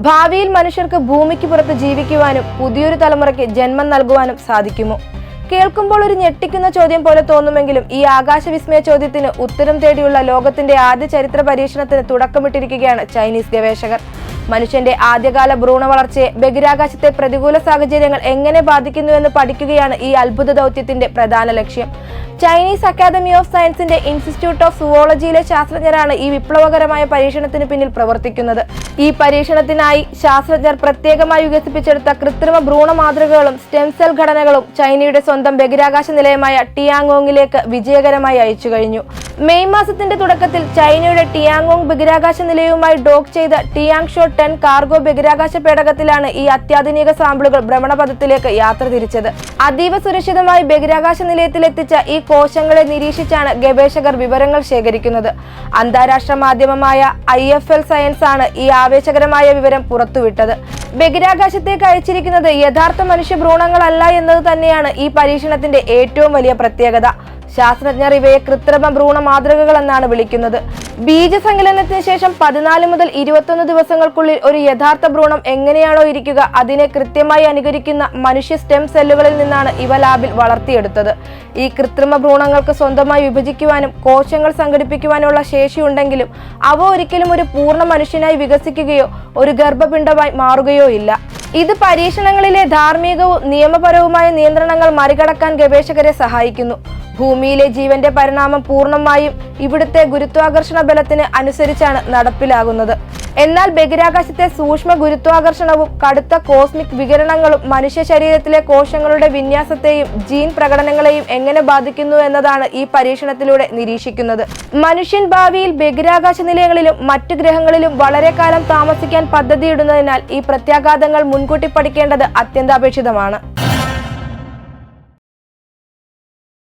ഭാവിയിൽ മനുഷ്യർക്ക് ഭൂമിക്ക് പുറത്ത് ജീവിക്കുവാനും പുതിയൊരു തലമുറയ്ക്ക് ജന്മം നൽകുവാനും സാധിക്കുമോ? കേൾക്കുമ്പോൾ ഒരു ഞെട്ടിക്കുന്ന ചോദ്യം പോലെ തോന്നുമെങ്കിലും ഈ ആകാശവിസ്മയ ചോദ്യത്തിന് ഉത്തരം തേടിയുള്ള ലോകത്തിന്റെ ആദ്യ ചരിത്ര പരീക്ഷണത്തിന് തുടക്കമിട്ടിരിക്കുകയാണ് ചൈനീസ് ഗവേഷകർ. മനുഷ്യന്റെ ആദ്യകാല ഭ്രൂണ വളർച്ചയെ ബഹിരാകാശത്തെ പ്രതികൂല സാഹചര്യങ്ങൾ എങ്ങനെ ബാധിക്കുന്നുവെന്ന് പഠിക്കുകയാണ് ഈ അത്ഭുത ദൗത്യത്തിന്റെ പ്രധാന ലക്ഷ്യം. ചൈനീസ് അക്കാദമി ഓഫ് സയൻസിന്റെ ഇൻസ്റ്റിറ്റ്യൂട്ട് ഓഫ് സുവോളജിയിലെ ശാസ്ത്രജ്ഞരാണ് ഈ വിപ്ലവകരമായ പരീക്ഷണത്തിന് പിന്നിൽ പ്രവർത്തിക്കുന്നത്. ഈ പരീക്ഷണത്തിനായി ശാസ്ത്രജ്ഞർ പ്രത്യേകമായി വികസിപ്പിച്ചെടുത്ത കൃത്രിമ ഭ്രൂണ മാതൃകകളും സ്റ്റെം സെൽ ഘടനകളും ചൈനയുടെ സ്വന്തം ബഹിരാകാശ നിലയമായ ടിയാങ്ങോങ്ങിലേക്ക് വിജയകരമായി അയച്ചു കഴിഞ്ഞു. മെയ് മാസത്തിന്റെ തുടക്കത്തിൽ ചൈനയുടെ ടിയാങ്ങോങ് ബഹിരാകാശ നിലയവുമായി ഡോക്ക് ചെയ്ത ടിയാങ്ഷോ 10 കാർഗോ ബഹിരാകാശ പേടകത്തിലാണ് ഈ അത്യാധുനിക സാമ്പിളുകൾ ഭ്രമണപഥത്തിലേക്ക് യാത്ര തിരിച്ചത്. അതീവ സുരക്ഷിതമായി ബഹിരാകാശ നിലയത്തിലെത്തിച്ച ഈ കോശങ്ങളെ നിരീക്ഷിച്ചാണ് ഗവേഷകർ വിവരങ്ങൾ ശേഖരിക്കുന്നത്. അന്താരാഷ്ട്ര മാധ്യമമായ IFL സയൻസ് ആണ് ഈ ആവേശകരമായ വിവരം പുറത്തുവിട്ടത്. ബഹിരാകാശത്തേക്ക് അയച്ചിരിക്കുന്നത് യഥാർത്ഥ മനുഷ്യ ഭ്രൂണങ്ങളല്ല എന്നത് തന്നെയാണ് ഈ പരീക്ഷണത്തിന്റെ ഏറ്റവും വലിയ പ്രത്യേകത. ശാസ്ത്രജ്ഞർ ഇവയെ കൃത്രിമ ഭ്രൂണ മാതൃകകൾ എന്നാണ് വിളിക്കുന്നത്. ബീജസങ്കലനത്തിന് ശേഷം 14 മുതൽ 21 ദിവസങ്ങൾക്കുള്ളിൽ ഒരു യഥാർത്ഥ ഭ്രൂണം എങ്ങനെയാണോ ഇരിക്കുക അതിനെ കൃത്യമായി അനുകരിക്കുന്ന മനുഷ്യ സ്റ്റെം സെല്ലുകളിൽ നിന്നാണ് ഇവ ലാബിൽ വളർത്തിയെടുത്തത്. ഈ കൃത്രിമ ഭ്രൂണങ്ങൾക്ക് സ്വന്തമായി വിഭജിക്കുവാനും കോശങ്ങൾ സംഘടിപ്പിക്കുവാനുള്ള ശേഷിയുണ്ടെങ്കിലും അവ ഒരിക്കലും ഒരു പൂർണ്ണ മനുഷ്യനായി വികസിക്കുകയോ ഒരു ഗർഭപിണ്ഡമായി മാറുകയോ ഇല്ല. ഇത് പരീക്ഷണങ്ങളിലെ ധാർമ്മികവും നിയമപരവുമായ നിയന്ത്രണങ്ങൾ മറികടക്കാൻ ഗവേഷകരെ സഹായിക്കുന്നു. ഭൂമിയിലെ ജീവന്റെ പരിണാമം പൂർണ്ണമായും ഇവിടുത്തെ ഗുരുത്വാകർഷണ ബലത്തിന് അനുസരിച്ചാണ് നടപ്പിലാകുന്നത്. എന്നാൽ ബഹിരാകാശത്തെ സൂക്ഷ്മ ഗുരുത്വാകർഷണവും കടുത്ത കോസ്മിക് വികിരണങ്ങളും മനുഷ്യ ശരീരത്തിലെ കോശങ്ങളുടെ വിന്യാസത്തെയും ജീൻ പ്രകടനങ്ങളെയും എങ്ങനെ ബാധിക്കുന്നു എന്നതാണ് ഈ പരീക്ഷണത്തിലൂടെ നിരീക്ഷിക്കുന്നത്. മനുഷ്യൻ ഭാവിയിൽ ബഹിരാകാശ നിലയങ്ങളിലും മറ്റു ഗ്രഹങ്ങളിലും വളരെ കാലം താമസിക്കാൻ പദ്ധതിയിടുന്നതിനാൽ ഈ പ്രത്യാഘാതങ്ങൾ മുൻകൂട്ടി പഠിക്കേണ്ടത് അത്യന്താപേക്ഷിതമാണ്.